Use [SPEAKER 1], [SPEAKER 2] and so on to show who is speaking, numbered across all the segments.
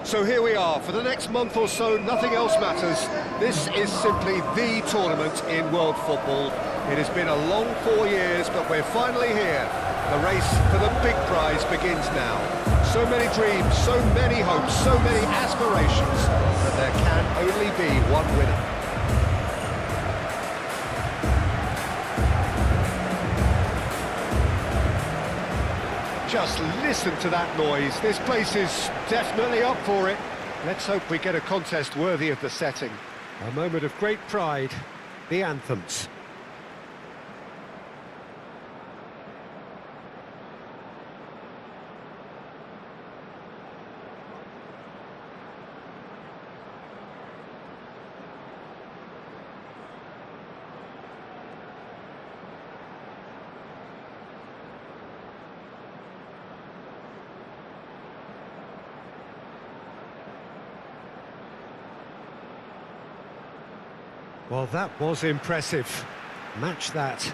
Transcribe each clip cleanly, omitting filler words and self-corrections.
[SPEAKER 1] So here we are, for the next month or so, nothing else matters. This is simply the tournament in world football. It has been a long 4 years, but we're finally here. The race for the big prize begins now. So many dreams, so many hopes, so many aspirations, but there can only be one winner. Just listen to that noise. This place is definitely up for it. Let's hope we get a contest worthy of the setting. A moment of great pride, the anthems. Well, that was impressive. Match that.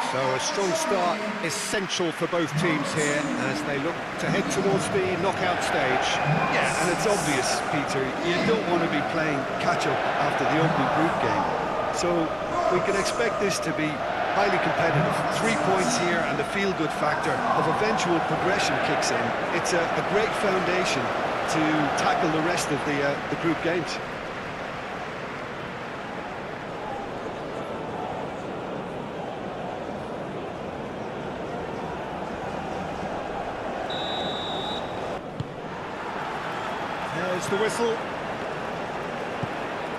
[SPEAKER 1] So a strong start, essential for both teams here as they look to head towards the knockout stage.
[SPEAKER 2] Yeah, and it's obvious, Peter, you don't want to be playing catch-up after the opening group game. So we can expect this to be highly competitive. 3 points here and the feel-good factor of eventual progression kicks in. It's a great foundation to tackle the rest of the group games.
[SPEAKER 1] There's the whistle.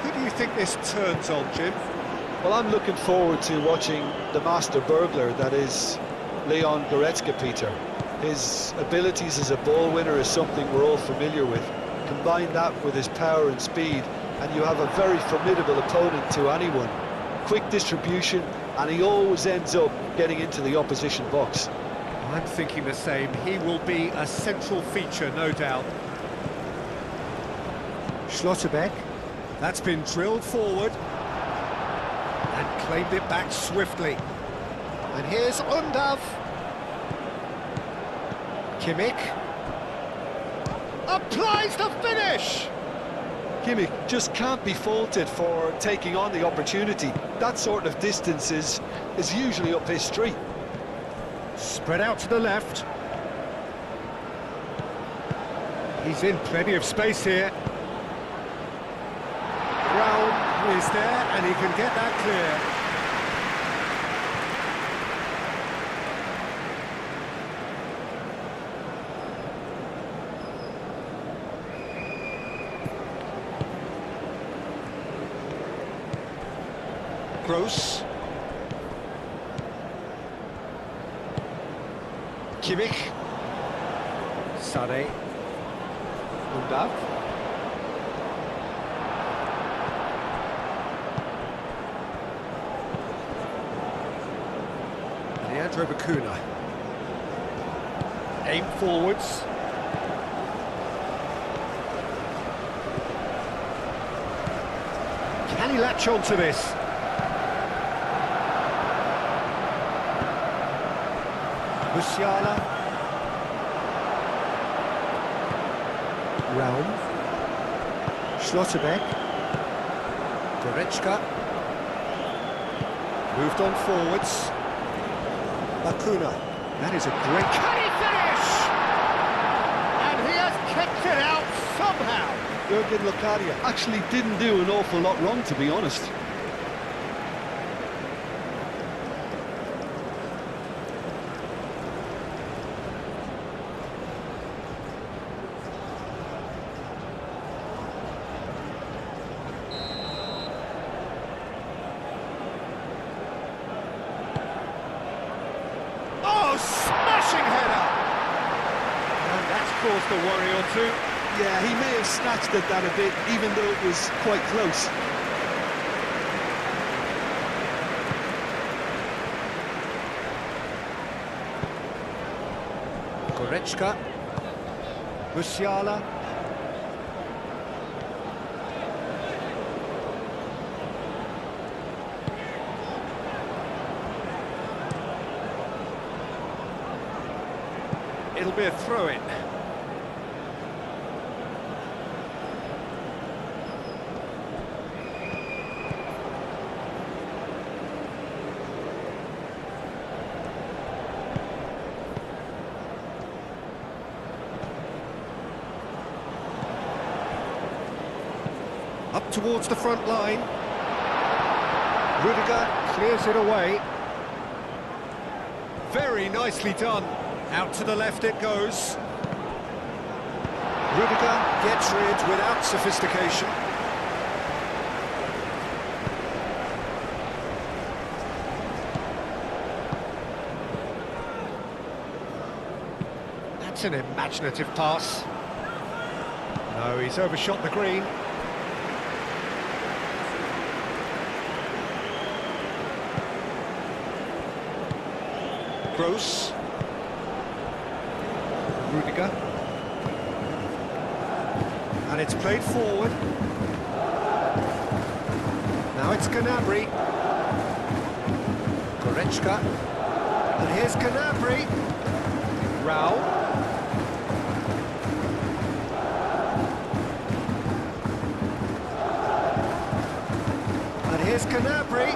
[SPEAKER 1] Who do you think this turns on, Jim?
[SPEAKER 2] Well, I'm looking forward to watching the master burglar, that is Leon Goretzka, Peter. His abilities as a ball winner is something we're all familiar with. Combine that with his power and speed, and you have a very formidable opponent to anyone. Quick distribution, and he always ends up getting into the opposition box.
[SPEAKER 1] I'm thinking the same. He will be a central feature, no doubt. Schlotterbeck, that's been drilled forward and claimed it back swiftly. And here's Undav. Kimmich applies the finish.
[SPEAKER 2] Kimmich just can't be faulted for taking on the opportunity. That sort of distance is usually up his street.
[SPEAKER 1] Spread out to the left. He's in plenty of space here. Brown is there, and he can get that clear. Gross. Kimmich. Sade. Undav. Leandro Bacuna. Aim forwards. Can he latch on to this? Musiala. Realm. Schlotterbeck. Goretzka. Moved on forwards. Bacuna. That is a great... Can he finish? And he has kicked it out somehow.
[SPEAKER 2] Jurgen Locadia actually didn't do an awful lot wrong, to be honest.
[SPEAKER 1] just a worry or two.
[SPEAKER 2] Yeah, he may have snatched at that a bit, even though it was quite close.
[SPEAKER 1] Goretzka. Musiala. It'll be a throw-in. Up towards the front line. Rudiger clears it away. Very nicely done. Out to the left it goes. Rudiger gets rid without sophistication. That's an imaginative pass. No, he's overshot the green. Gross. Rudiger. And it's played forward. Now it's Gnabry. Goretzka. And here's Gnabry. Rao. And here's Gnabry.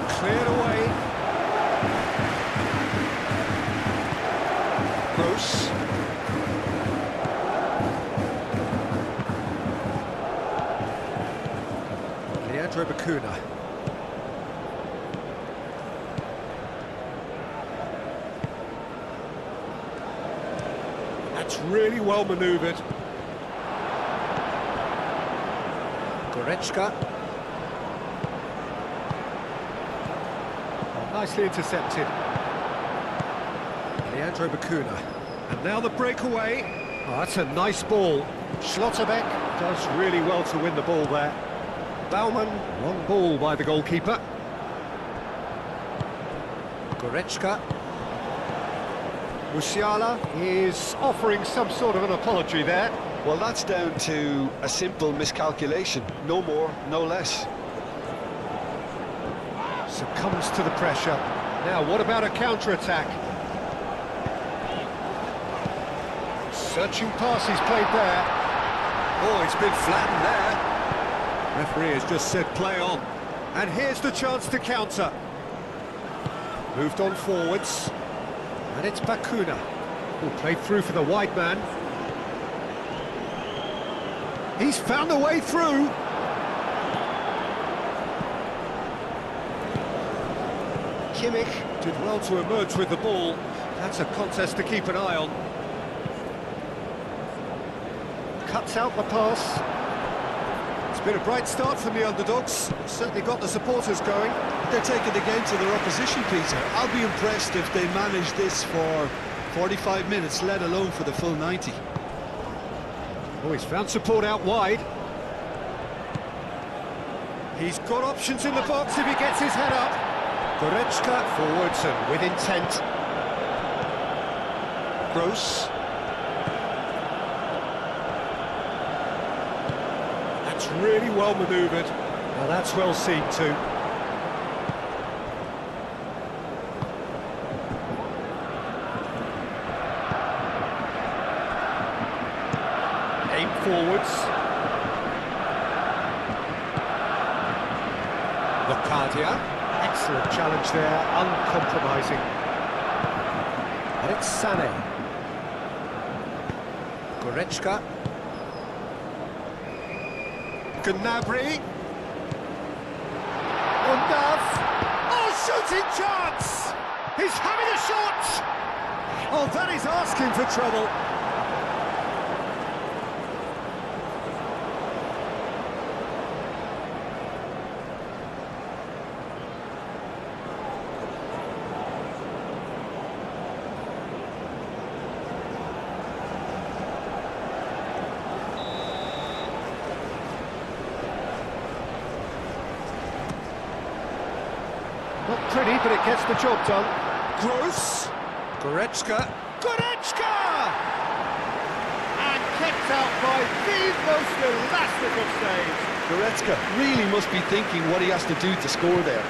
[SPEAKER 1] Cleared away. Gross. Leandro Bacuna. That's really well manoeuvred. Goretzka. Oh, nicely intercepted. Leandro Bacuna. And now the breakaway. Oh, that's a nice ball. Schlotterbeck does really well to win the ball there. Baumann, long ball by the goalkeeper. Goretzka. Musiala is offering some sort of an apology there.
[SPEAKER 2] Well, that's down to a simple miscalculation. No more, no less.
[SPEAKER 1] Succumbs to the pressure. Now, what about a counter-attack? Searching pass he's played there. Oh, it's been flattened there. Referee has just said play on. And here's the chance to counter. Moved on forwards. And it's Bacuna, who played through for the wide man. He's found a way through. Kimmich did well to emerge with the ball. That's a contest to keep an eye on. Cuts out the pass. It's been a bright start from the underdogs. Certainly got the supporters going.
[SPEAKER 2] They're taking the game to their opposition, Peter. I'll be impressed if they manage this for 45 minutes, let alone for the full 90.
[SPEAKER 1] Oh, he's found support out wide. He's got options in the box if he gets his head up. Goretzka forwards and with intent. Gross. That's really well manoeuvred. Now that's well seen too. Aim forwards. Locadia. Excellent challenge there, uncompromising. And it's Sané. Goretzka. Gnabry. Undav. Oh, shooting chance! He's having a shot! Oh, that is asking for trouble. Not pretty, but it gets the job done.
[SPEAKER 3] Gross. Goretzka.
[SPEAKER 1] Goretzka! And kept out by the most elastic of saves.
[SPEAKER 2] Goretzka really must be thinking what he has to do to score there.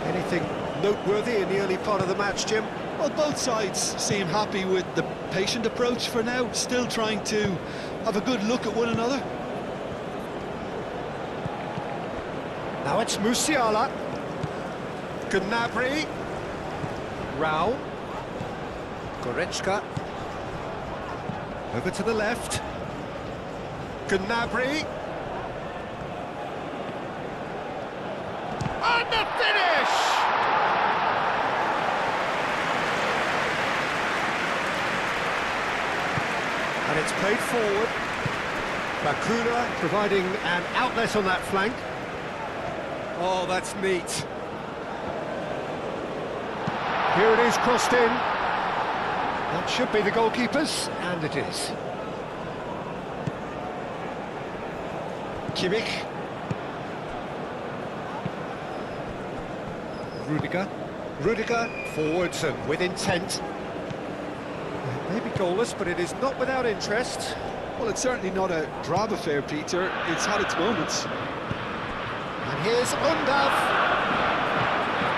[SPEAKER 1] Anything noteworthy in the early part of the match, Jim?
[SPEAKER 2] Well, both sides seem happy with the patient approach for now, still trying to have a good look at one another.
[SPEAKER 1] Now it's Musiala. Gnabry. Rao. Goretzka. Over to the left. Gnabry. And the finish! And it's played forward. Bakuna providing an outlet on that flank. Oh, that's neat. Here it is, crossed in. That should be the goalkeeper's, and it is. Kimmich. Rudiger forwards and with intent. Maybe goalless, but it is not without interest.
[SPEAKER 2] Well, it's certainly not a drab affair, Peter. It's had its moments.
[SPEAKER 1] And here's Undav.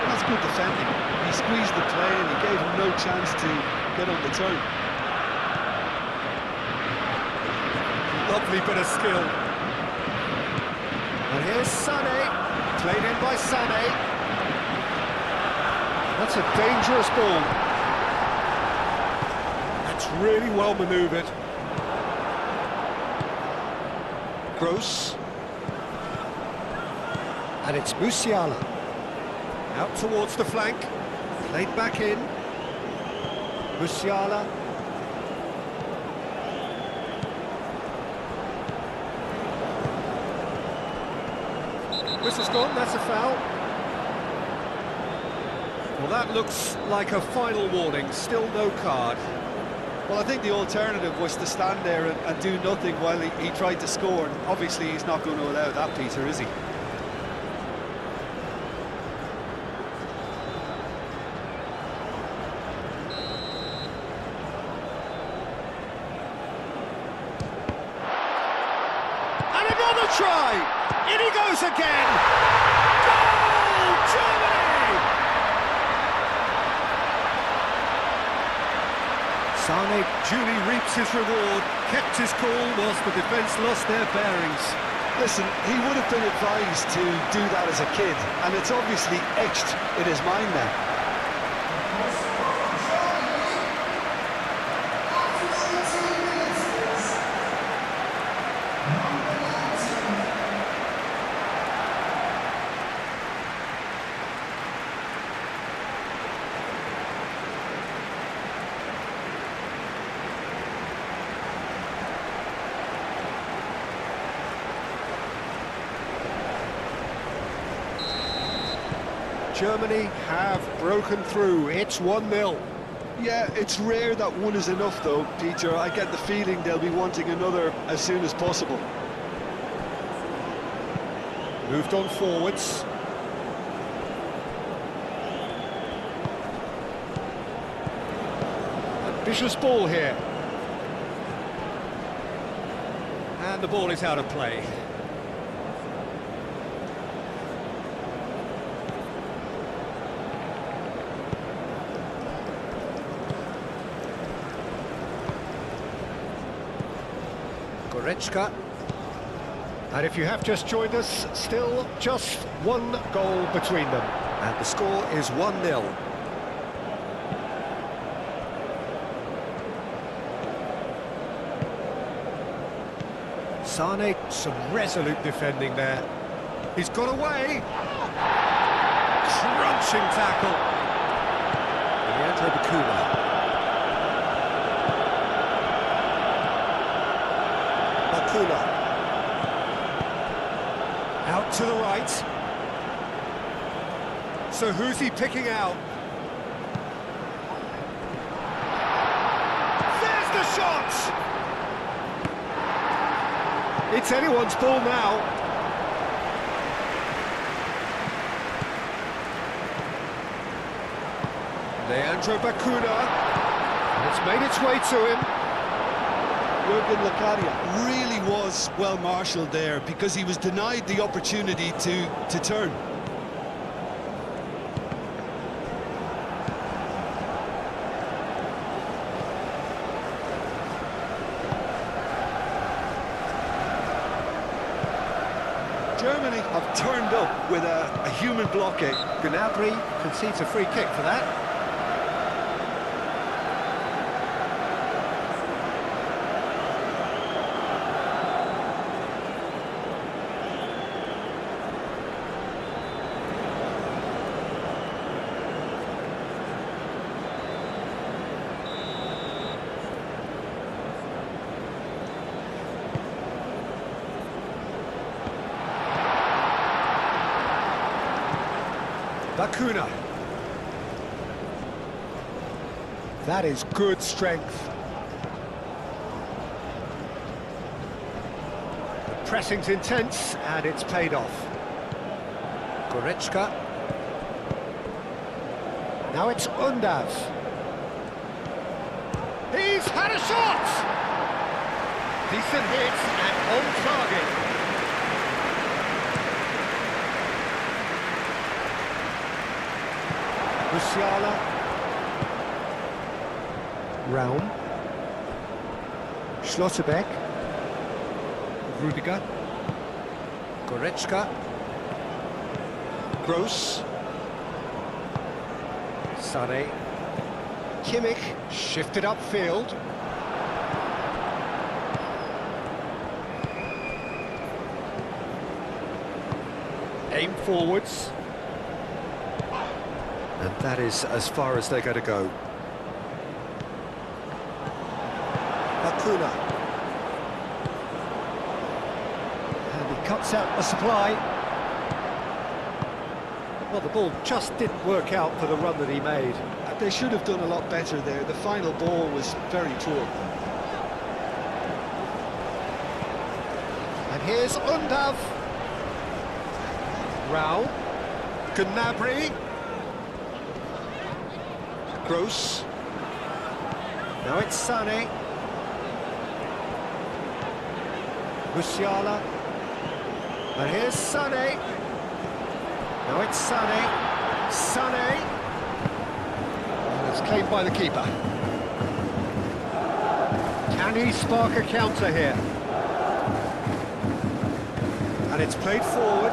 [SPEAKER 2] That's good defending. He squeezed the play and he gave him no chance to get on the turn.
[SPEAKER 1] Lovely bit of skill. And here's Sané. Played in by Sané. That's a dangerous ball. That's really well manoeuvred. Gross. And it's Musiala. Out towards the flank. Played back in. Musiala. Whistle's gone, that's a foul. Well, that looks like a final warning, still no card.
[SPEAKER 2] Well, I think the alternative was to stand there and do nothing while he tried to score. And obviously, he's not going to allow that, Peter, is he?
[SPEAKER 1] And another try! In he goes again! Goal, Germany! Sané duly reaps his reward, kept his cool whilst the defence lost their bearings.
[SPEAKER 2] Listen, he would have been advised to do that as a kid, and it's obviously etched in his mind now.
[SPEAKER 1] Germany have broken through. It's 1-0.
[SPEAKER 2] Yeah, it's rare that one is enough, though, Peter. I get the feeling they'll be wanting another as soon as possible.
[SPEAKER 1] Moved on forwards. Ambitious ball here. And the ball is out of play. Goretzka. And if you have just joined us, still just one goal between them. And the score is 1-0. Sané, some resolute defending there. He's got away. Crunching tackle. Leandro Bakuna. Out to the right. So who's he picking out? There's the shot! It's anyone's ball now. Leandro Bacuna. It's made its way to him.
[SPEAKER 2] Jurgen Locadia.
[SPEAKER 3] Really was well marshalled there because he was denied the opportunity to turn. Germany have turned up with a human blockade.
[SPEAKER 1] Gnabry concedes a free kick for that. Bacuna. That is good strength. The pressing's intense and it's paid off. Goretzka. Now it's Undav. He's had a shot! Decent hit and on target. Musiala. Raum. Schlotterbeck. Rudiger. Goretzka. Gross. Sané. Kimmich shifted upfield. Aim forwards. And that is as far as they're going to go. Bacuna. And he cuts out the supply. Well, the ball just didn't work out for the run that he made.
[SPEAKER 2] They should have done a lot better there. The final ball was very poor.
[SPEAKER 1] And here's Undav. Rao. Gnabry. Gross. Now it's Sané. Musiala. And here's Sané. Now it's Sané. Sané. And it's claimed by the keeper. Can he spark a counter here? And it's played forward.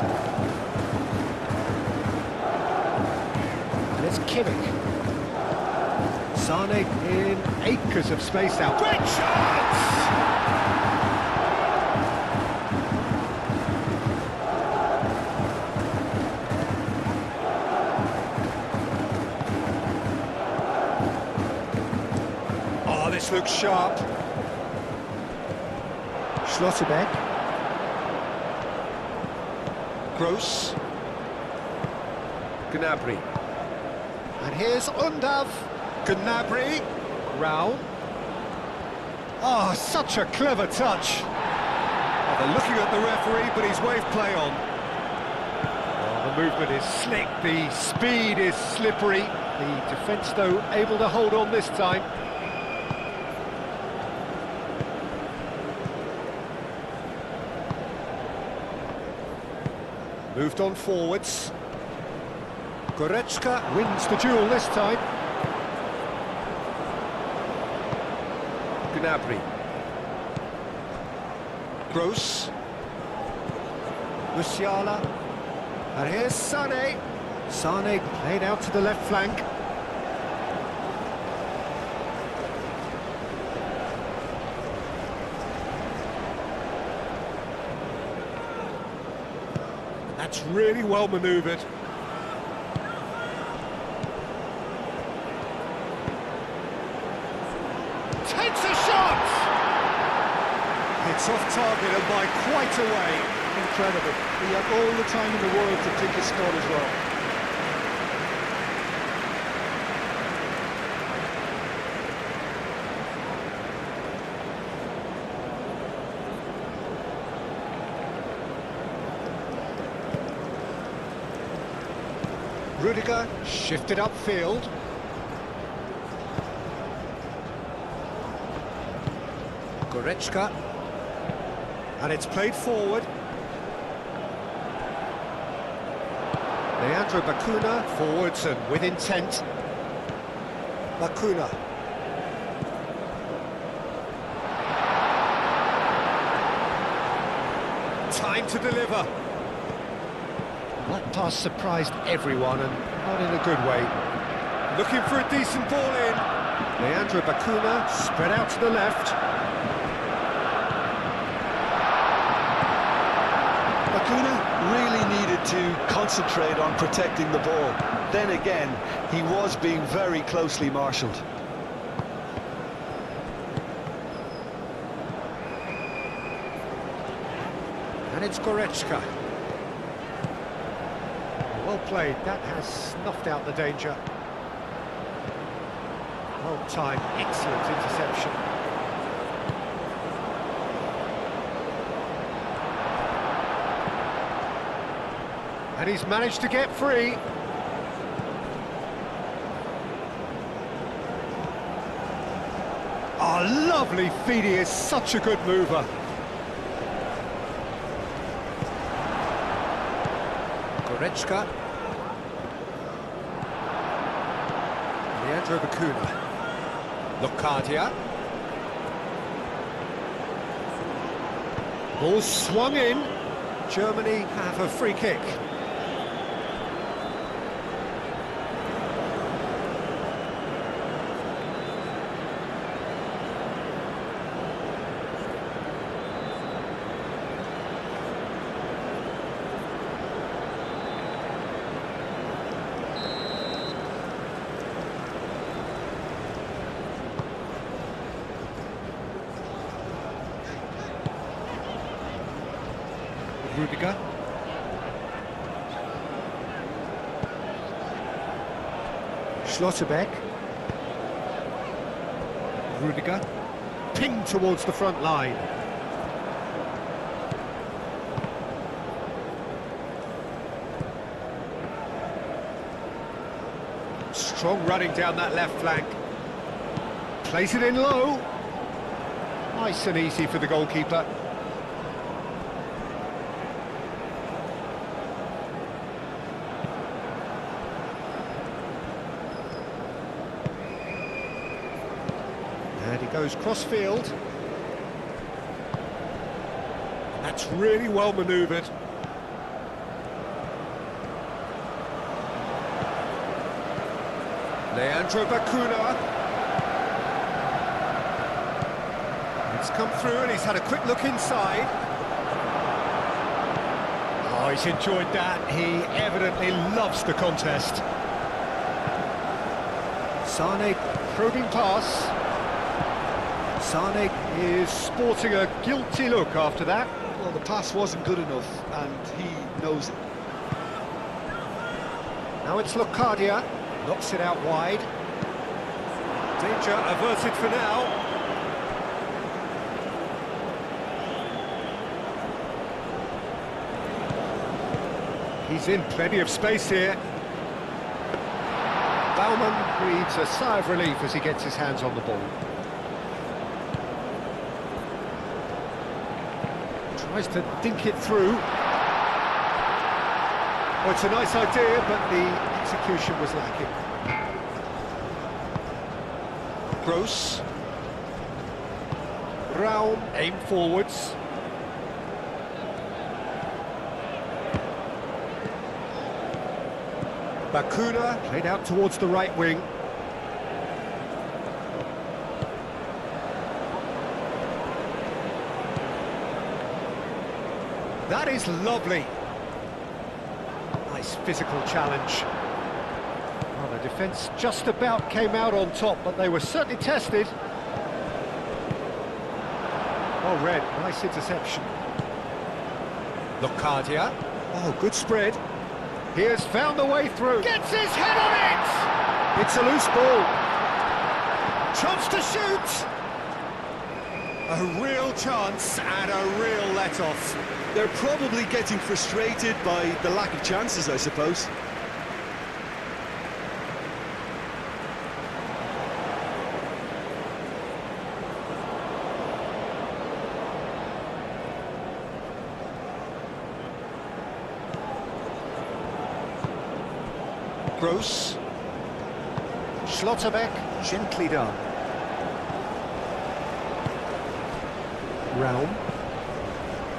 [SPEAKER 1] And it's Kimmich. Sané in acres of space out. Great chance! Oh, this looks sharp. Schlotterbeck. Gross. Gnabry. And here's Undav. Gnabry. Rao. Oh, such a clever touch. Oh, they're looking at the referee, but he's waved play on. Oh, the movement is slick, the speed is slippery. The defence, though, able to hold on this time. Moved on forwards. Goretzka wins the duel this time. Gnabry. Gross. Musiala. And here's Sané. Sané played out to the left flank. That's really well manoeuvred. Takes a shot! It's off target and by quite a way.
[SPEAKER 2] Incredible. He had all the time in the world to pick his spot as well.
[SPEAKER 1] Rudiger shifted upfield. Goretzka. And it's played forward. Leandro Bacuna, forwards and with intent. Bacuna. Time to deliver. That pass surprised everyone, and not in a good way. Looking for a decent ball in. Leandro Bacuna, spread out to the left.
[SPEAKER 2] Bacuna really needed to concentrate on protecting the ball. Then again, he was being very closely marshalled.
[SPEAKER 1] And it's Goretzka. Well played, that has snuffed out the danger. Well timed, excellent interception. And he's managed to get free. Oh, lovely feed, he is such a good mover. Goretzka. Leandro Bacuna. Locadia. Ball swung in. Germany have a free kick. Rudiger. Schlotterbeck. Rudiger. Pinged towards the front line. Strong running down that left flank. Plays it in low. Nice and easy for the goalkeeper. And he goes cross-field. That's really well manoeuvred. Leandro Bacuna. It's come through and he's had a quick look inside. Oh, he's enjoyed that. He evidently loves the contest. Sane probing pass. Sane is sporting a guilty look after that.
[SPEAKER 2] Well, the pass wasn't good enough, and he knows it.
[SPEAKER 1] Now it's Locadia, knocks it out wide. Danger averted for now. He's in plenty of space here. Baumann breathes a sigh of relief as he gets his hands on the ball. Tries to dink it through. Well, it's a nice idea, but the execution was lacking. Gross. Raum, aim forwards. Bacuna, played out towards the right wing. That is lovely. Nice physical challenge. Well, the defence just about came out on top, but they were certainly tested. Well read, nice interception. Locadia. Oh, good spread. He has found the way through. Gets his head on it! It's a loose ball. Chance to shoot! A real chance and a real let-off.
[SPEAKER 3] They're probably getting frustrated by the lack of chances, I suppose.
[SPEAKER 1] Gross. Schlotterbeck, gently done. Raum.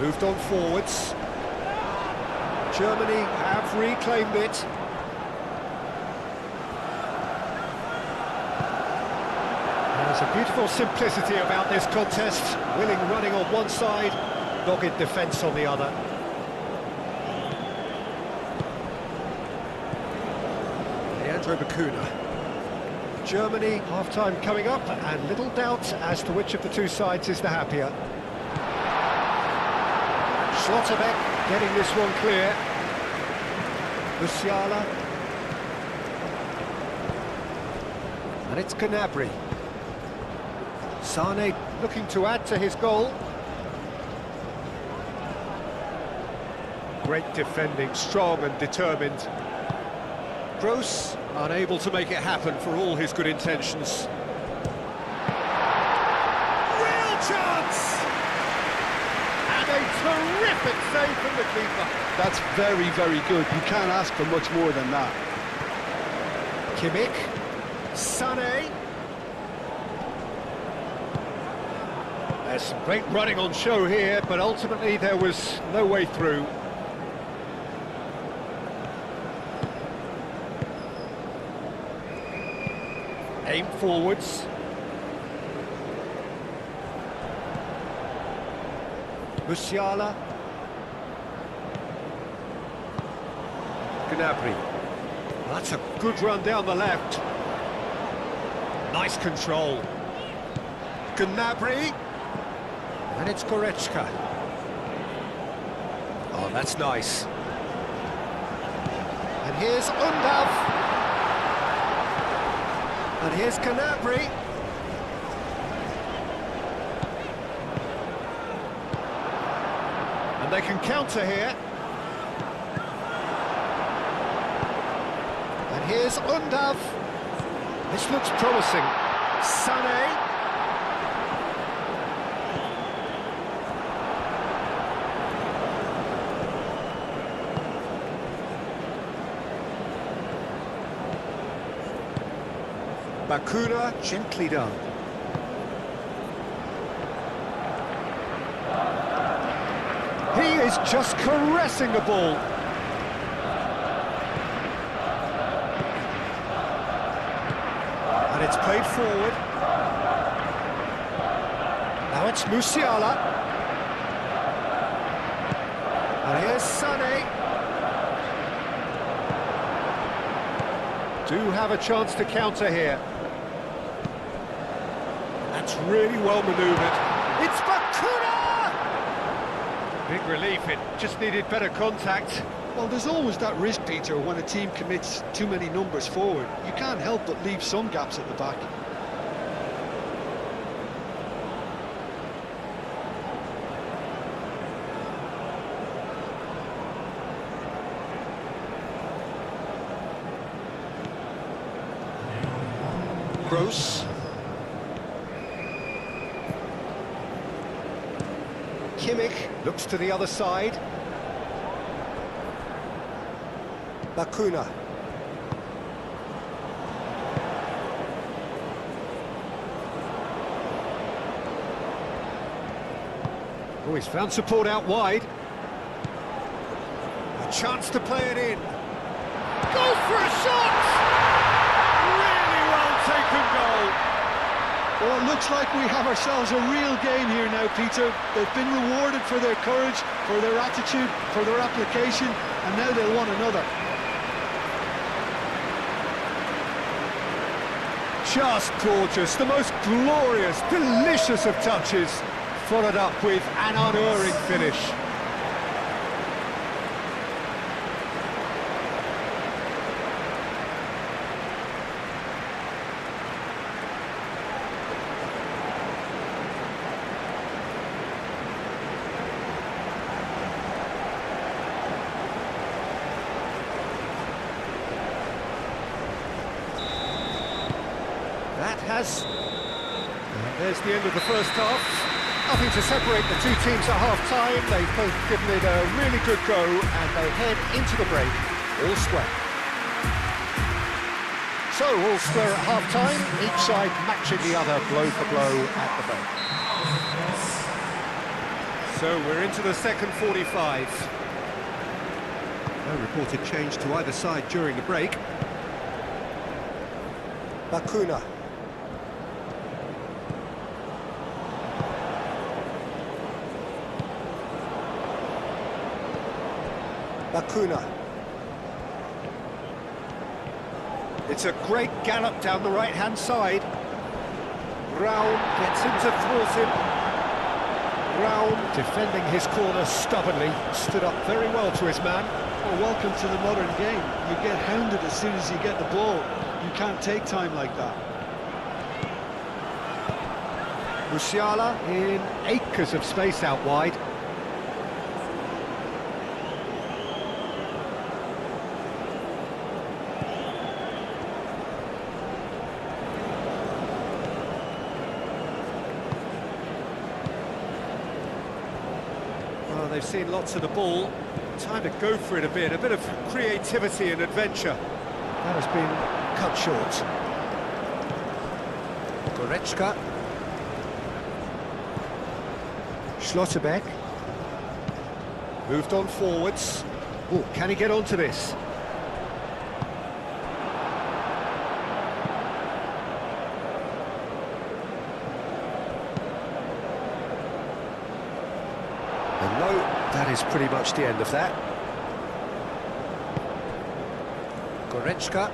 [SPEAKER 1] Moved on forwards. Germany have reclaimed it. There's a beautiful simplicity about this contest. Willing running on one side, dogged defence on the other. Leandro Bacuna. Germany, half-time coming up, and little doubt as to which of the two sides is the happier. Schlotterbeck getting this one clear. Musiala. And it's Gnabry. Sane looking to add to his goal. Great defending, strong and determined. Gross unable to make it happen for all his good intentions. Real chance! And a terrific save from the keeper.
[SPEAKER 2] That's very, very good. You can't ask for much more than that.
[SPEAKER 1] Kimmich. Sané. There's some great running on show here, but ultimately there was no way through. Aim forwards. Musiala. Gnabry. That's a good run down the left. Nice control. Gnabry. And it's Goretzka. Oh, that's nice. And here's Undav. And here's Gnabry. And they can counter here. And here's Undav. This looks promising. Sané. Bacuna, gently done. He is just caressing the ball. And it's played forward. Now it's Musiala. And here's Sané. Do have a chance to counter here. That's really well manoeuvred. It's Bacuna! Big relief, it just needed better contact.
[SPEAKER 2] Well, there's always that risk, Peter, when a team commits too many numbers forward. You can't help but leave some gaps at the back.
[SPEAKER 1] Gross. Kimmich looks to the other side. Bacuna. Oh, he's found support out wide. A chance to play it in. Goes for a shot! Really well taken goal.
[SPEAKER 2] Well, it looks like we have ourselves a real game here now, Peter. They've been rewarded for their courage, for their attitude, for their application, and now they'll want another.
[SPEAKER 1] Just gorgeous, the most glorious, delicious of touches, followed up with an unerring finish. And there's the end of the first half. Nothing to separate the two teams at half-time. They've both given it a really good go, and they head into the break all square. So we'll square at half-time, each side matching the other blow for blow at the break. So we're into the second 45. No reported change to either side during the break. Bakuna. Bakuna. It's a great gallop down the right-hand side. Brown gets him to thwart him. Brown defending his corner stubbornly, stood up very well to his man.
[SPEAKER 2] Well, welcome to the modern game. You get hounded as soon as you get the ball. You can't take time like that.
[SPEAKER 1] Musiala in acres of space out wide. Well, they've seen lots of the ball. Time to go for it a bit of creativity and adventure. That has been cut short. Goretzka. Schlotterbeck. Moved on forwards. Oh, can he get onto this? And no, that is pretty much the end of that. Goretzka.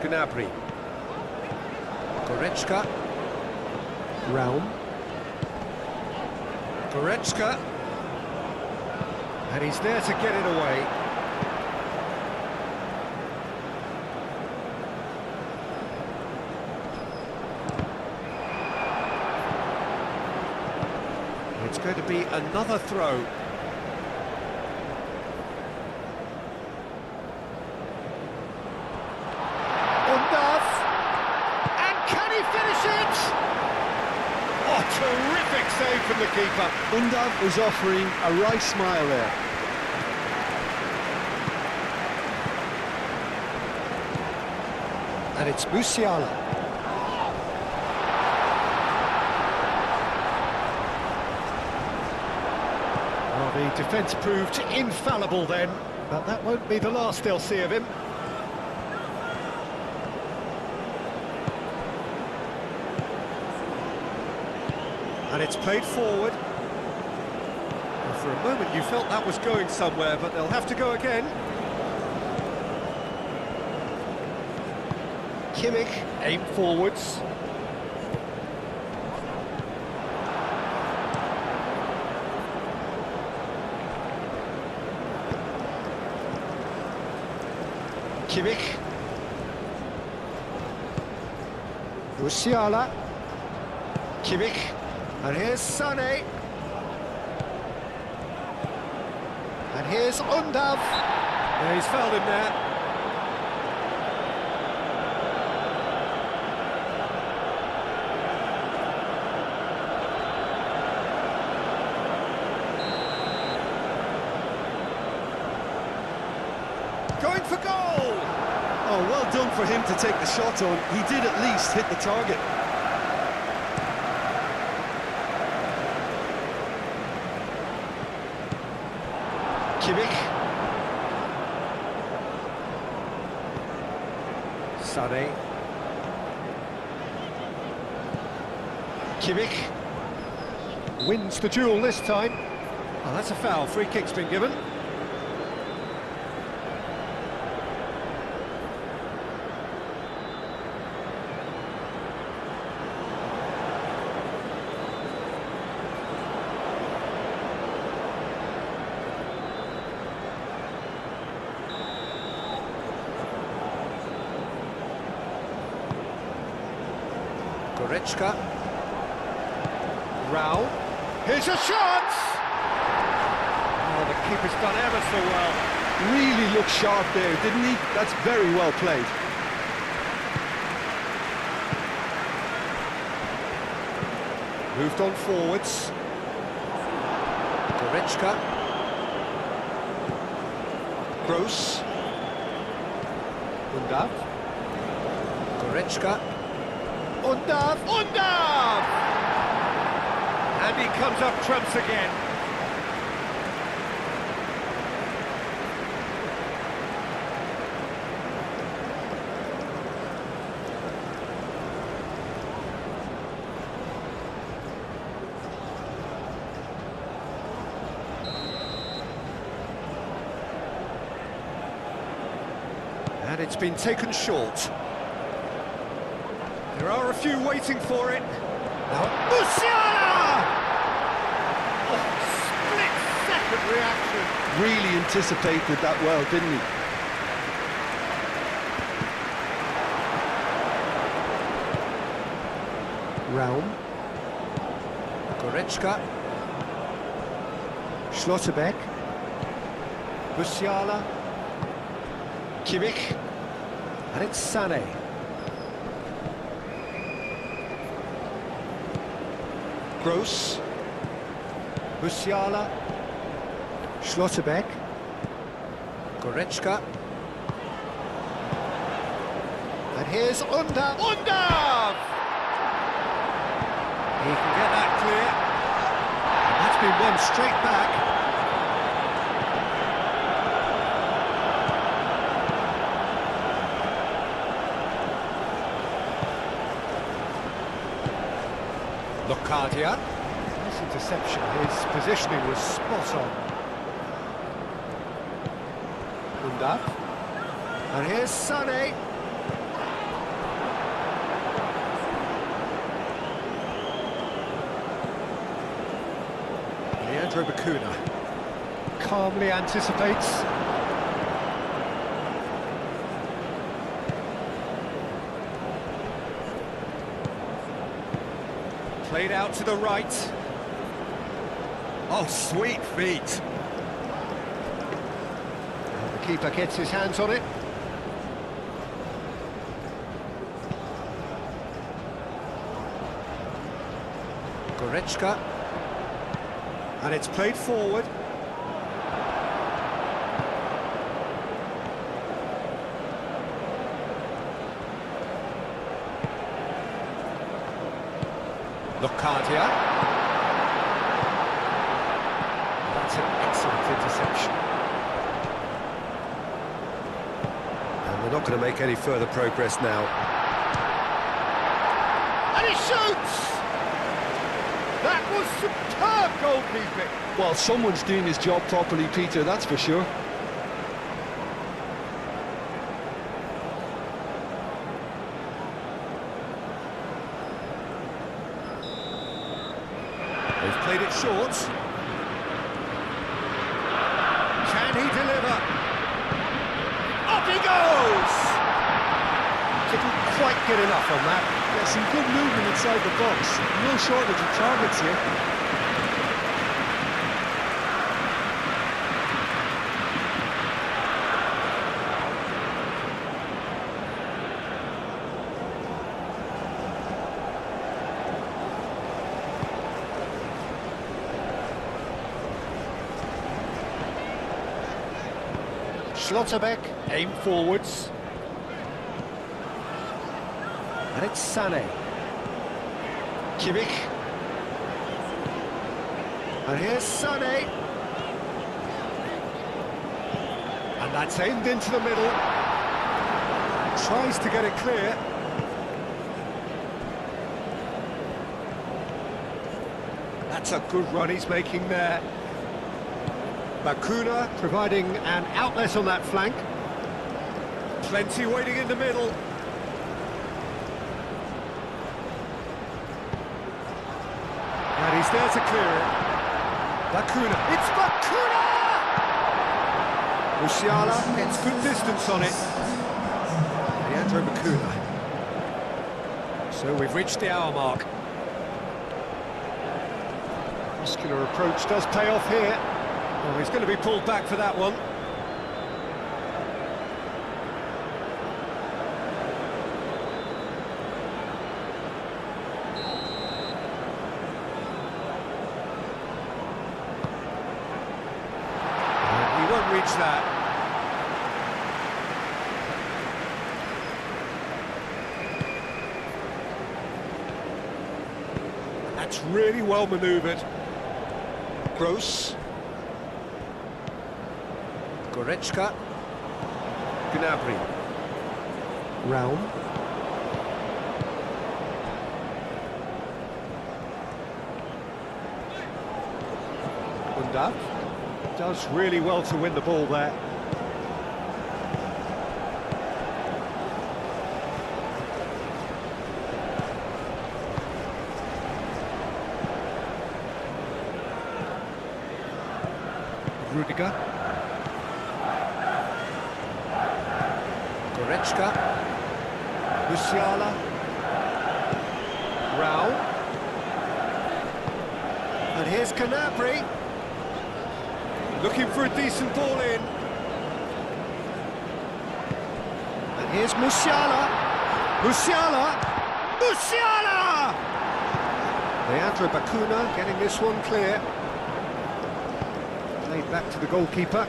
[SPEAKER 1] Gnabry. Goretzka. Raum. Goretzka. And he's there to get it away. It's going to be another throw. Undaf. And can he finish it? Oh, terrific save from the keeper.
[SPEAKER 2] Undaf is offering a right smile there.
[SPEAKER 1] And it's Musiala. Well, the defence proved infallible then, but that won't be the last they'll see of him. And it's played forward. And for a moment you felt that was going somewhere, but they'll have to go again. Kimmich, aim forwards. Kimmich. Musiala. Kimmich. And here's Sané. And here's Undaf. Yeah, he's fouled him there. Going for goal!
[SPEAKER 2] Oh, well done for him to take the shot on. He did at least hit the target.
[SPEAKER 1] Kimmich. Sané. Kimmich. Wins the duel this time. Oh, that's a foul. Free kick's been given. Goretzka. Rao. Here's a shot! Oh, the keeper's done ever so well.
[SPEAKER 2] Really looked sharp there, didn't he? That's very well played.
[SPEAKER 1] Moved on forwards. Goretzka. Gross. Undaf. Goretzka. Undav! And he comes up trumps again. And it's been taken short. There are a few waiting for it. Now, Musiala! Oh, split-second reaction.
[SPEAKER 2] Really anticipated that well, didn't he?
[SPEAKER 1] Raum. Goretzka. Schlotterbeck. Musiala. Kimmich. And it's Sané. Gross. Musiala. Schlotterbeck. Goretzka. And here's Undav. Undav! He can get that clear. And that's been won straight back. Locadia. Nice interception. His positioning was spot on. Undav. And here's Sané. Leandro Bacuna calmly anticipates. Played out to the right. Oh, sweet feet. And the keeper gets his hands on it. Goretzka. And it's played forward. Locadia. That's an excellent interception. And they're not going to make any further progress now. And he shoots! That was superb goalkeeping.
[SPEAKER 2] Well, someone's doing his job properly, Peter, that's for sure.
[SPEAKER 1] They've played it short. Can he deliver? Up he goes! Didn't quite get enough on that.
[SPEAKER 2] Yeah, some good movement inside the box. No shortage of targets here.
[SPEAKER 1] Schlotterbeck, aim forwards. And it's Sané. Kimmich. And here's Sané. And that's aimed into the middle. Tries to get it clear. That's a good run he's making there. Bacuna providing an outlet on that flank. Plenty waiting in the middle. And he's there to clear it. Bacuna. It's Bacuna! Musiala gets good distance on it. Leandro Bacuna. So we've reached the hour mark. Muscular approach does pay off here. Oh, he's going to be pulled back for that one. He won't reach that. really well manoeuvred. Gross. Goretzka. Gnabry. Raum. Undaf. Does really well to win the ball there. Rudiger. Goretzka. Musiala. Rao. And here's Gnabry. Looking for a decent ball in. And here's Musiala. Musiala. Musiala! Leandro Bacuna getting this one clear. Played back to the goalkeeper.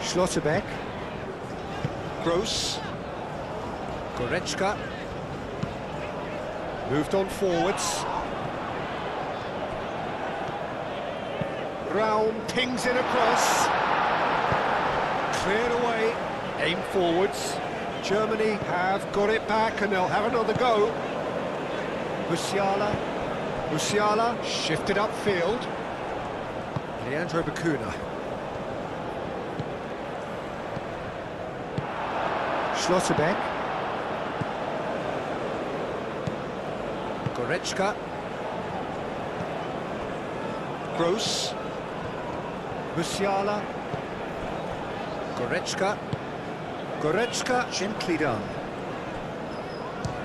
[SPEAKER 1] Schlotterbeck. Gross. Goretzka. Moved on forwards. Raum pings it across. Cleared away. Aim forwards. Germany have got it back and they'll have another go. Musiala. Musiala shifted upfield. Leandro Bacuna. Schlotterbeck. Goretzka. Gross. Musiala. Goretzka. Goretzka, gently done.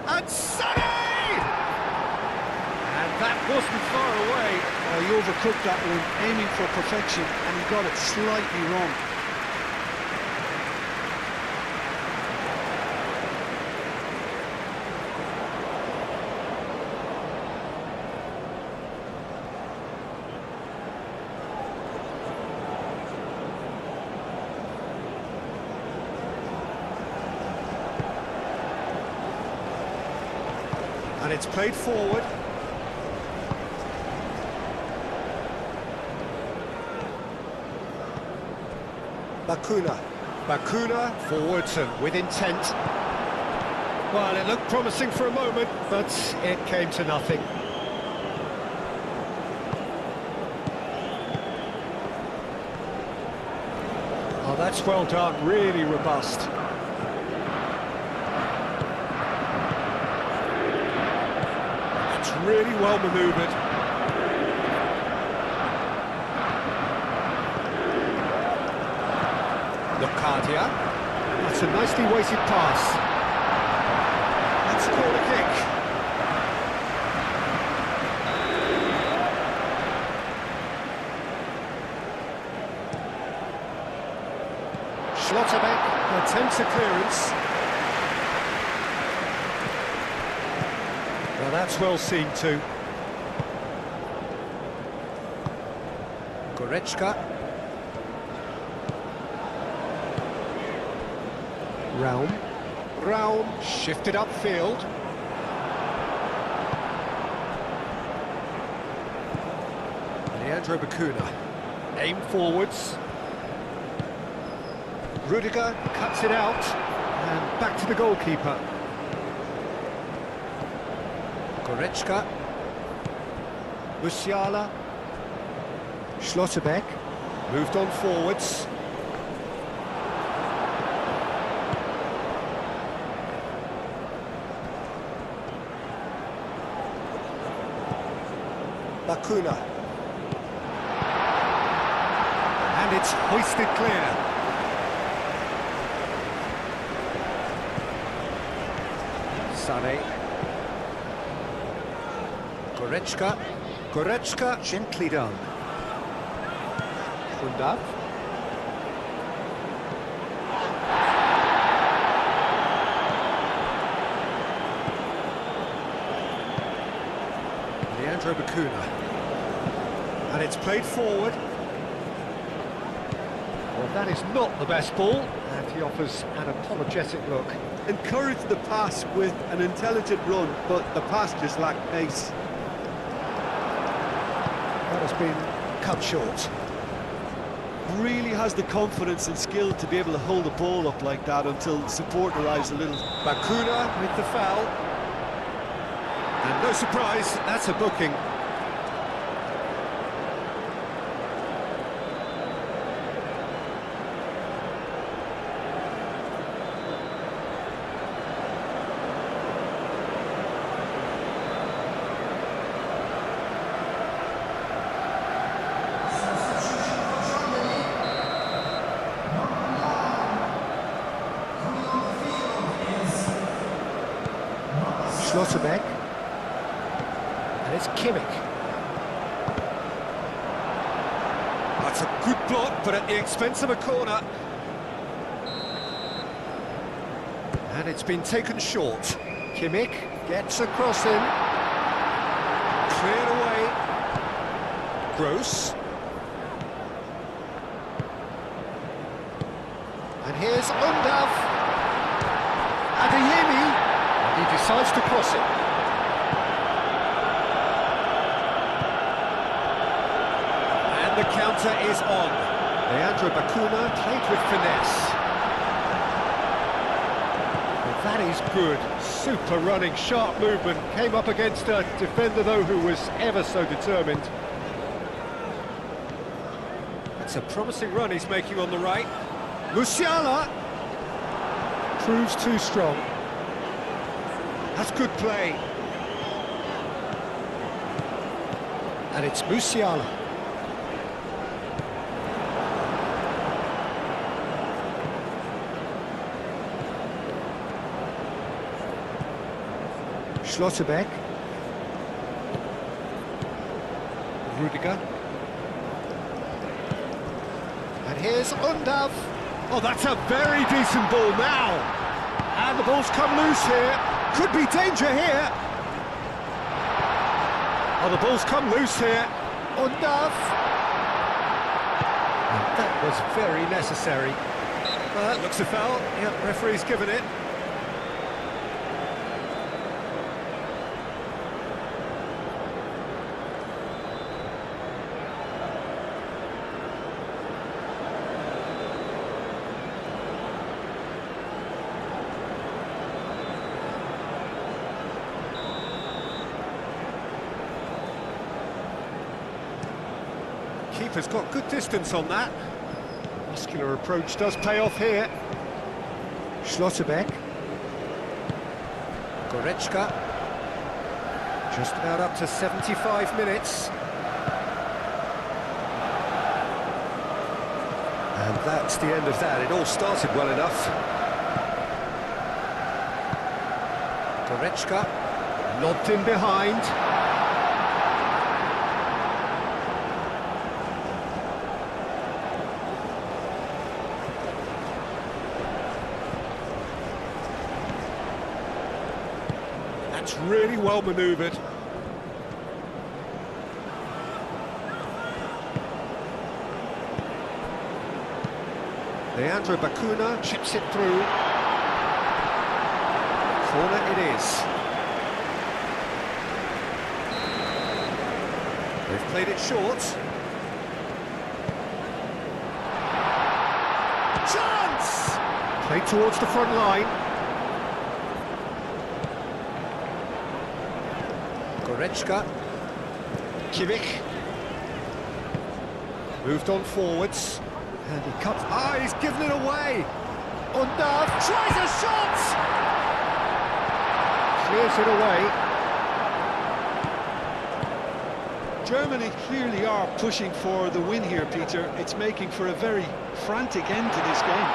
[SPEAKER 1] And Sonny! And that wasn't far away.
[SPEAKER 2] Oh, he overcooked that one, aiming for perfection, and he got it slightly wrong.
[SPEAKER 1] And it's played forward. Bacuna. Bacuna forwards and with intent. Well, it looked promising for a moment, but it came to nothing. Oh, that's well done, really robust. Really well manoeuvred. Locadia. That's a nicely weighted pass. That's a corner kick. Schlotterbeck attempts a clearance. Well, that's well seen too. Goretzka. Raum. Raum shifted upfield. Leandro Bacuna. Aim forwards. Rudiger cuts it out. And back to the goalkeeper. Goretzka. Musiala. Schlotterbeck. Moved on forwards. Bacuna. And it's hoisted clear. Sané. Goretzka. Goretzka, gently done. Undaf. Leandro Bacuna. And it's played forward. Well, that is not the best ball, and he offers an apologetic look.
[SPEAKER 3] encouraged the pass with an intelligent run, but the pass just lacked pace.
[SPEAKER 1] That has been cut short.
[SPEAKER 3] Really has the confidence and skill to be able to hold the ball up like that until support arrives a little.
[SPEAKER 1] Bakuna with the foul. And no surprise, that's a booking. Schlotterbeck, and it's Kimmich. That's a good block, but at the expense of a corner. And it's been taken short. Kimmich gets a cross in. Cleared away. Gross. And here's Undav. Adeyemi. He decides to cross it. And the counter is on. Leandro Bakuna played with finesse. Well, that is good. Super running, sharp movement. Came up against a defender, though, who was ever so determined. That's a promising run he's making on the right. Musiala proves too strong. That's good play. And it's Musiala. Schlotterbeck. Rudiger. And here's Undav. Oh, that's a very decent ball now. And the ball's come loose here. Could be danger here. Oh, the ball's come loose here. Undav. And that was very necessary. Well, that looks a foul. Yep, referee's given it. Keeper's got good distance on that. Muscular approach does pay off here. Schlotterbeck. Goretzka. Just about up to 75 minutes. And that's the end of that. It all started well enough. Goretzka. Lobbed in behind. That's really well manoeuvred. Leandro Bakuna chips it through. Corner it is. They've played it short. Chance! Played towards the front line. Goretzka. Kimmich. Moved on forwards. And he cuts. Ah, he's given it away. Undav tries a shot! Clears it away.
[SPEAKER 3] Germany clearly are pushing for the win here, Peter. It's making for a very frantic end to this game.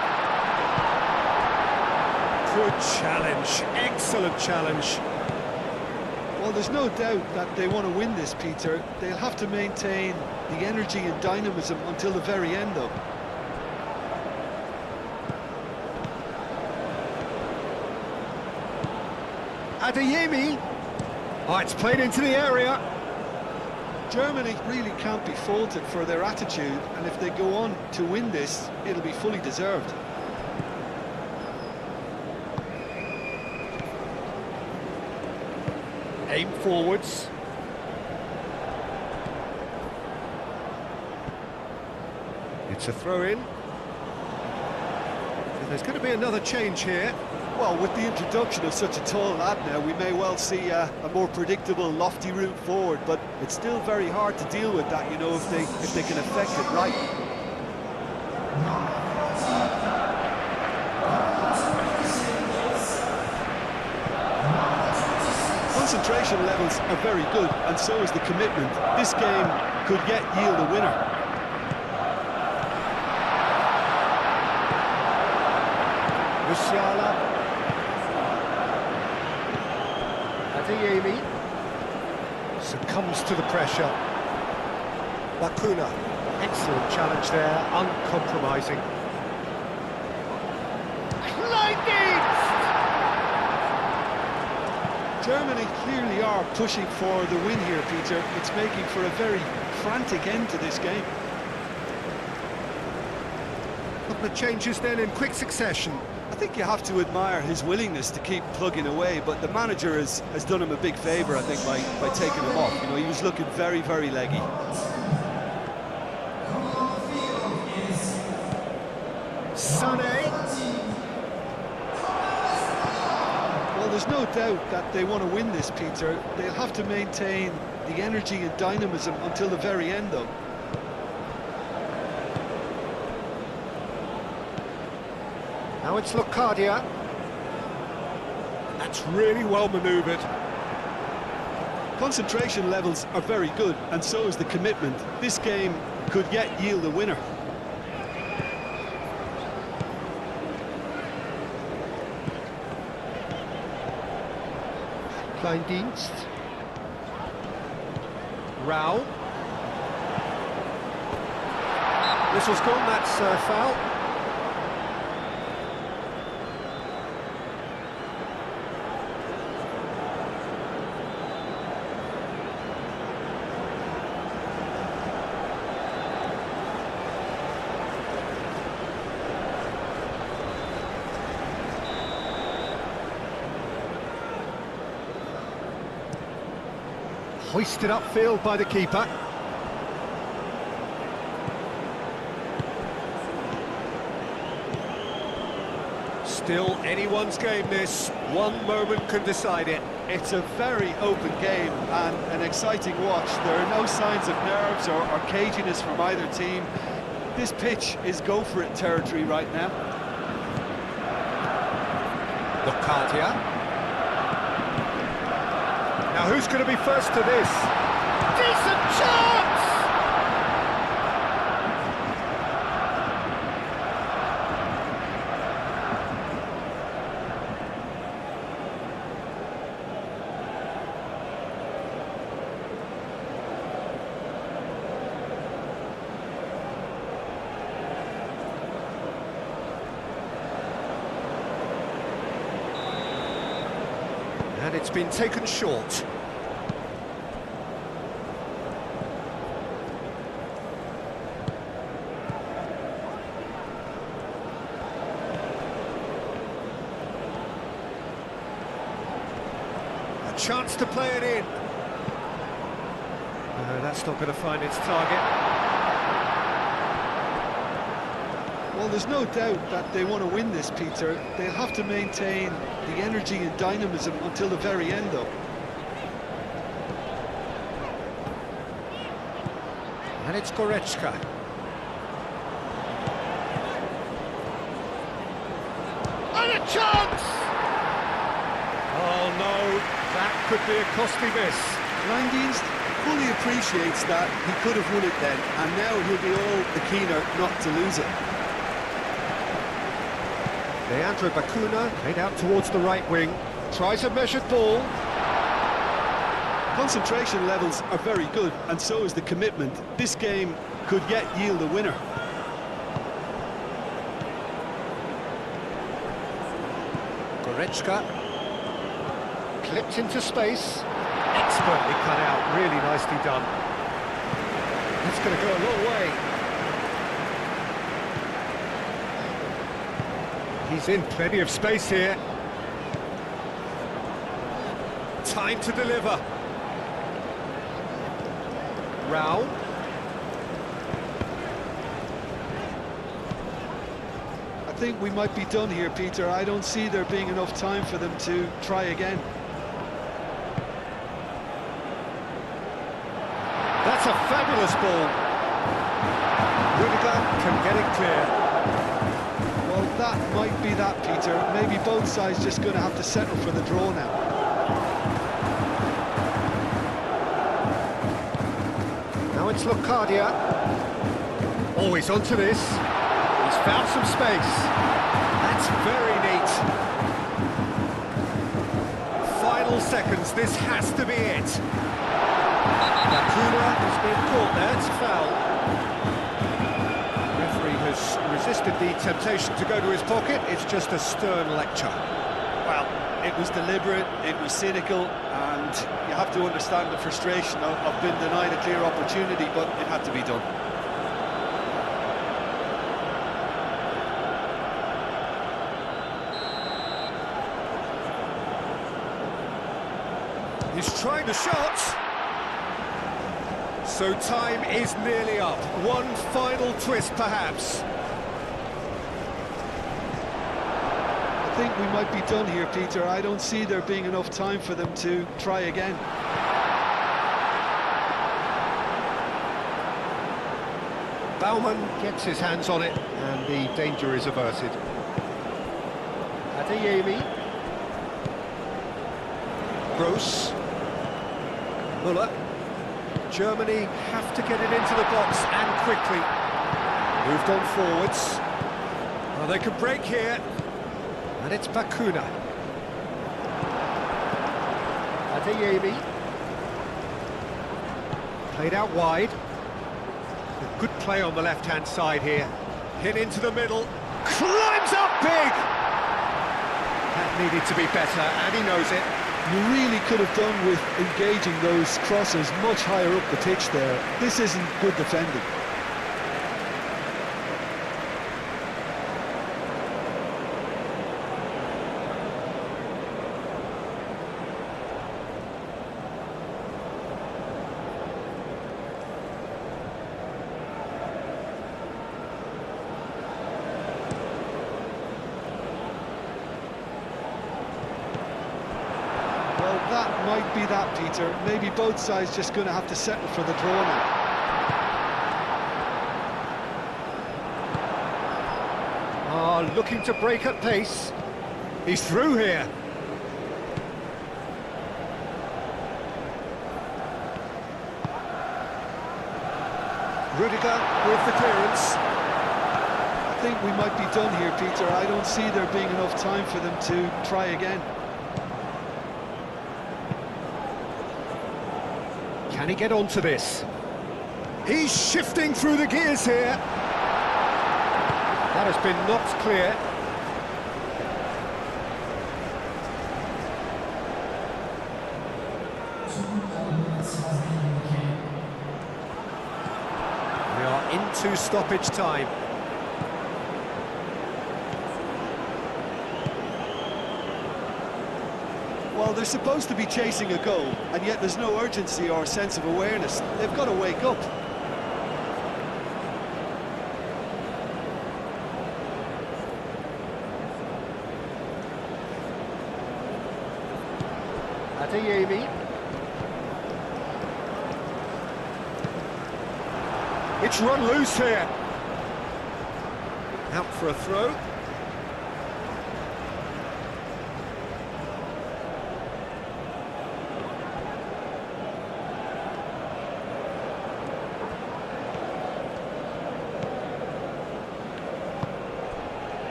[SPEAKER 1] Good challenge. Excellent challenge.
[SPEAKER 3] Well, there's no doubt that they want to win this, Peter. They'll have to maintain the energy and dynamism until the very end, though.
[SPEAKER 1] Adeyemi. Oh, it's played into the area.
[SPEAKER 3] Germany really can't be faulted for their attitude, and if they go on to win this, it'll be fully deserved.
[SPEAKER 1] aim forwards. It's a throw-in. And there's going to be another change here.
[SPEAKER 3] Well, with the introduction of such a tall lad now, we may well see a more predictable, lofty route forward, but it's still very hard to deal with that, you know, if they can affect it right. Concentration levels are very good, and so is the commitment. This game could yet yield a winner.
[SPEAKER 1] Musiala. Adeyemi succumbs to the pressure. Bakuna, excellent challenge there, uncompromising.
[SPEAKER 3] Germany clearly are pushing for the win here, Peter. It's making for a very frantic end to this game.
[SPEAKER 1] Couple of changes then in quick succession.
[SPEAKER 3] I think you have to admire his willingness to keep plugging away, but the manager has done him a big favour, I think, by taking him off. You know, he was looking very, very leggy.
[SPEAKER 1] Sané.
[SPEAKER 3] Well, there's no doubt that they want to win this, Peter. They'll have to maintain the energy and dynamism until the very end, though.
[SPEAKER 1] Now it's Locadia. That's really well manoeuvred.
[SPEAKER 3] Concentration levels are very good, and so is the commitment. This game could yet yield a winner.
[SPEAKER 1] Kleindienst. Rao. Whistle's gone, that's foul. Hoisted upfield by the keeper. Still anyone's game this. One moment can decide it.
[SPEAKER 3] It's a very open game and an exciting watch. There are no signs of nerves or caginess from either team. This pitch is go-for-it territory right now.
[SPEAKER 1] Locadia. Now who's going to be first to this? Decent chance! And it's been taken short. A chance to play it in. No, that's not going to find its target.
[SPEAKER 3] Well, there's no doubt that they want to win this, Peter. They'll have to maintain the energy and dynamism until the very end, though.
[SPEAKER 1] And it's Goretzka. And a chance! Oh no, that could be a costly miss.
[SPEAKER 3] Kleindienst fully appreciates that he could have won it then, and now he'll be all the keener not to lose it.
[SPEAKER 1] Leandro Bakuna played out towards the right wing, tries a measured ball.
[SPEAKER 3] Concentration levels are very good, and so is the commitment. This game could yet yield a winner.
[SPEAKER 1] Goretzka clipped into space, expertly cut out, really nicely done. That's going to go a long way. He's in plenty of space here. time to deliver. Rao.
[SPEAKER 3] I think we might be done here, Peter. I don't see there being enough time for them to try again.
[SPEAKER 1] That's a fabulous ball. Rudiger can get it clear.
[SPEAKER 3] Well, that might be that, Peter. Maybe both sides just going to have to settle for the draw now.
[SPEAKER 1] Now it's Locadia. Oh, he's onto this. He's found some space. That's very neat. Final seconds, this has to be it. Bakuna has been caught there, it's a foul. The referee has resisted the temptation to go to his pocket, it's just a stern lecture.
[SPEAKER 3] Well, it was deliberate, it was cynical, and you have to understand the frustration of being denied a clear opportunity, but it had to be done.
[SPEAKER 1] He's trying the shot. So time is nearly up. One final twist, perhaps.
[SPEAKER 3] I think we might be done here, Peter. I don't see there being enough time for them to try again.
[SPEAKER 1] Baumann gets his hands on it, and the danger is averted. Adeyemi. Gross. Müller. Germany have to get it into the box, and quickly. Moved on forwards. Well, they could break here. And it's Bakuna. Adeyemi. Played out wide. A good play on the left-hand side here. Hit into the middle. Climbs up big! That needed to be better, and he knows it.
[SPEAKER 3] You really could have done with engaging those crosses much higher up the pitch there. This isn't good defending. That might be that, Peter. Maybe both sides just going to have to settle for the draw now.
[SPEAKER 1] Looking to break at pace. He's through here. Rudiger with the clearance.
[SPEAKER 3] I think we might be done here, Peter. I don't see there being enough time for them to try again.
[SPEAKER 1] Can he get onto this? He's shifting through the gears here. That has been knocked clear. We are into stoppage time.
[SPEAKER 3] Well, they're supposed to be chasing a goal, and yet there's no urgency or sense of awareness. They've got to wake up.
[SPEAKER 1] Adeyemi. It's run loose here. Out for a throw.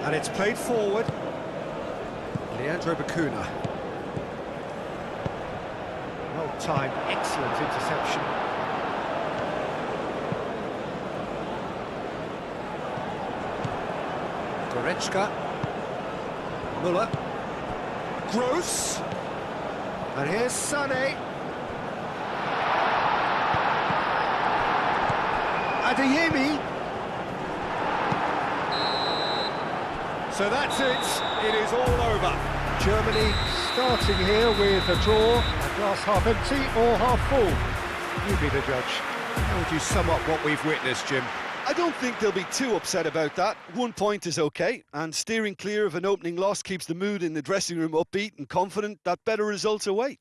[SPEAKER 1] And it's played forward. Leandro Bakuna. Well timed, excellent interception. Goretzka. Müller. Gross. And here's Sané. Adeyemi. So that's it. It is all over. Germany starting here with a draw. Glass half empty or half full? You be the judge. How would you sum up what we've witnessed, Jim?
[SPEAKER 3] I don't think they'll be too upset about that. 1 point is okay, and steering clear of an opening loss keeps the mood in the dressing room upbeat and confident that better results await.